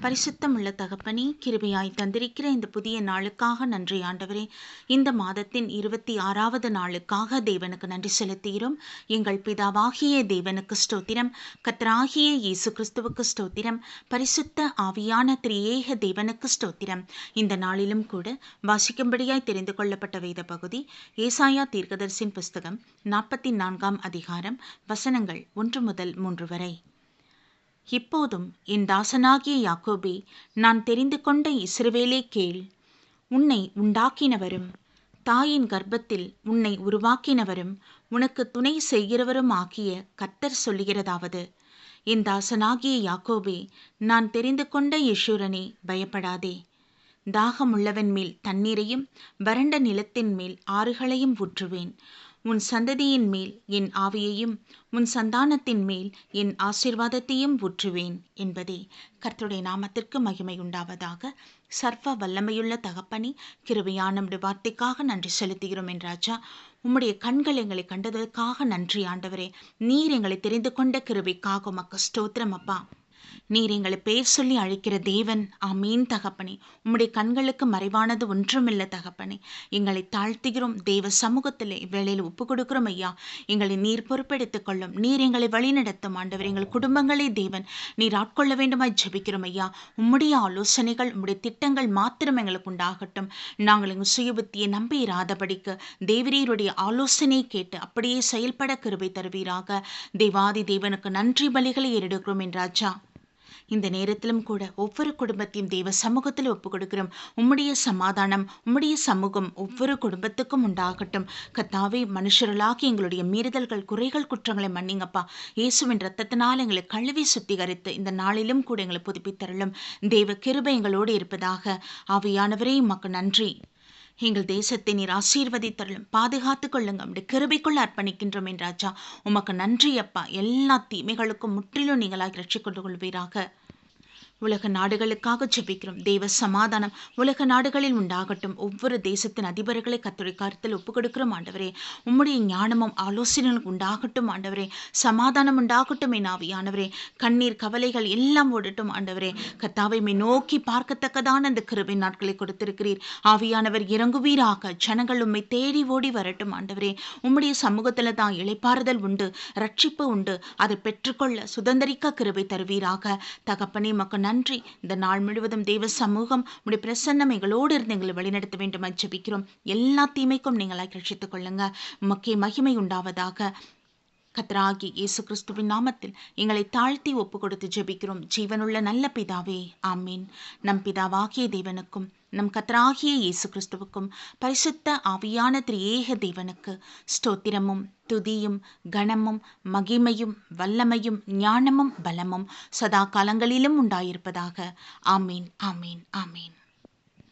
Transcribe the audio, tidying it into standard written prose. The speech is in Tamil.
பரிசுத்தமுள்ள தகப்பனே, கிருபையாய் தந்திருக்கிற இந்த புதிய நாளுக்காக நன்றி ஆண்டவரே. இந்த மாதத்தின் 26வது நாளுக்காக தேவனுக்கு நன்றி செலுத்துகிறோம். எங்கள் பிதாவாகிய தேவனுக்கு ஸ்தோத்திரம், கர்த்தராகிய இயேசு கிறிஸ்துவுக்கு ஸ்தோத்திரம், பரிசுத்த ஆவியான திரியேக தேவனுக்கு ஸ்தோத்திரம். இந்த நாளிலும் கூட வாசிக்கும்படியாய் தெரிந்து கொள்ளப்பட்ட வேத பகுதி ஏசாயா தீர்க்கதரிசியின் புஸ்தகம் 44ஆம் அதிகாரம், வசனங்கள் 1 முதல் 3 வரை. இப்போதும் என் தாசனாகிய யாக்கோபே, நான் தெரிந்து கொண்ட இஸ்ரவேலே கேள். உன்னை உண்டாக்கினவரும் தாயின் கர்ப்பத்தில் உன்னை உருவாக்கினவரும் உனக்கு துணை செய்கிறவரும் ஆகிய கர்த்தர் சொல்லுகிறதாவது: என் தாசனாகிய யாக்கோபே, நான் தெரிந்து கொண்ட யெஷூரனே, பயப்படாதே. தாகமுள்ளவன் மேல் தண்ணீரையும் வறண்ட நிலத்தின் மேல் ஆறுகளையும் ஊற்றுவேன். உன் சந்ததியின் மேல் என் ஆவியையும் உன் சந்தானத்தின் மேல் என் ஆசீர்வாதத்தையும் ஊற்றுவேன் என்பதே. கர்த்தருடைய நாமத்திற்கு மகிமை உண்டாவதாக. சர்வ வல்லமையுள்ள தகப்பனே, கிருபையான நம்முடைய வார்த்தைக்காக நன்றி செலுத்துகிறோம் என் ராஜா. உம்முடைய கண்கள் எங்களை கண்டதற்காக நன்றி ஆண்டவரே. நீர் எங்களை தெரிந்து கொண்ட கிருபைக்காக உமக்கு ஸ்தோத்திரம் அப்பா. நீர் எங்களை பேர் சொல்லி அழைக்கிற தேவன். ஆமீன் தகப்பனே. உம்முடைய கண்களுக்கு மறைவானது ஒன்றுமில்லை தகப்பனே. எங்களை தாழ்த்துகிறோம் தேவ சமூகத்தில் வேளையில் ஒப்பு கொடுக்கிறோம் ஐயா. எங்களை நீர் பொறுப்பெடுத்துக் கொள்ளும். நீர் எங்களை வழிநடத்தும் ஆண்டவர். எங்கள் குடும்பங்களே தேவன் நீர் ஆட்கொள்ள வேண்டுமாய் ஜெபிக்கிறோம் ஐயா. உம்முடைய ஆலோசனைகள் உம்முடைய திட்டங்கள் மாத்திரம் எங்களுக்கு உண்டாகட்டும். நாங்கள் எங்கள் சுய புத்தியை நம்பி இராதபடிக்கு தேவரீருடைய ஆலோசனை கேட்டு அப்படியே செயல்பட கிருபை தருவீராக. தேவாதி தேவனுக்கு நன்றி பலிகளை ஏறெடுக்கிறோம் என் ராஜா. இந்த நேரத்திலும் கூட ஒவ்வொரு குடும்பத்தையும் தேவ சமூகத்தில் ஒப்புக் கொடுக்கிறோம். உம்முடைய சமாதானம், உம்முடைய சமூகம் ஒவ்வொரு குடும்பத்துக்கும் உண்டாகட்டும். கர்த்தாவே, மனுஷர்களாகி எங்களுடைய மீறுதல்கள், குறைகள், குற்றங்களை மன்னிங்கப்பா. இயேசுவின் இரத்தத்தினால் எங்களை கழுவி சுத்திகரித்து இந்த நாளிலும் கூட எங்களை புதுப்பித்தருளும். தேவ கிருபை எங்களோடு இருப்பதாக. ஆவியானவரே, உமக்கு நன்றி. எங்கள் தேசத்தை நீர் ஆசீர்வதித்தருளும், பாதுகாத்து கொள்ளுங்க. நம்முடைய கிருபைக்குள் அர்ப்பணிக்கின்றோம் என் ராஜா. உமக்கு நன்றி அப்பா. எல்லா தீமைகளுக்கும் முற்றிலும் நீங்களாக ரட்சிக் கொண்டு கொள்வீராக. உலக நாடுகளுக்காக ஜெபிக்கிறோம். தேவ சமாதானம் உலக நாடுகளில் உண்டாகட்டும். ஒவ்வொரு தேசத்தின் அதிபர்களை கர்த்தருடைய கருத்தில் ஒப்புக் கொடுக்கிறோம் ஆண்டவரே. உம்முடைய ஞானமும் ஆலோசனைகளும் உண்டாகட்டும் ஆண்டவரே. சமாதானம் உண்டாகட்டும் என் ஆவியானவரே. கண்ணீர் கவலைகள் எல்லாம் ஓடட்டும் ஆண்டவரே. கர்த்தாவை நோக்கி பார்க்கத்தக்கதான அந்த கிருபை நாட்களை கொடுத்திருக்கிறீர். ஆவியானவர் இறங்குவீராக. ஜனங்கள் உம்மை தேடி ஓடி வரட்டும் ஆண்டவரே. உம்முடைய சமூகத்தில் தான் இளைப்பாறுதல் உண்டு, ரட்சிப்பு உண்டு. அதை பெற்றுக்கொள்ள சுதந்திரிக்க கிருபை தருவீராக. தகப்பனே, மக்க நன்றி. இந்த நாள் முழுவதும் தேவ சமூகம் உடைய பிரசன்னம் எங்களோடு இருந்து எங்களை வழிநடத்த வேண்டும் ஜெபிக்கிறோம். எல்லா தீமைக்கும் நீங்களாக ரட்சித்துக் கொள்ளுங்க. உமக்கே மகிமை உண்டாவதாக. கர்த்தராகிய இயேசு கிறிஸ்துவின் நாமத்தில் எங்களை தாழ்த்தி ஒப்பு கொடுத்து ஜெபிக்கிறோம். ஜீவனுள்ள நல்ல பிதாவே, ஆமீன். நம் பிதாவாகிய தேவனுக்கும் நம் கர்த்தராகிய இயேசு கிறிஸ்துவுக்கும் பரிசுத்த ஆவியான திரியேக தேவனுக்கு ஸ்தோத்திரமும் துதியும் கனமும் மகிமையும் வல்லமையும் ஞானமும் பலமும் சதா காலங்களிலும் உண்டாயிருப்பதாக. ஆமீன், ஆமீன், ஆமீன்.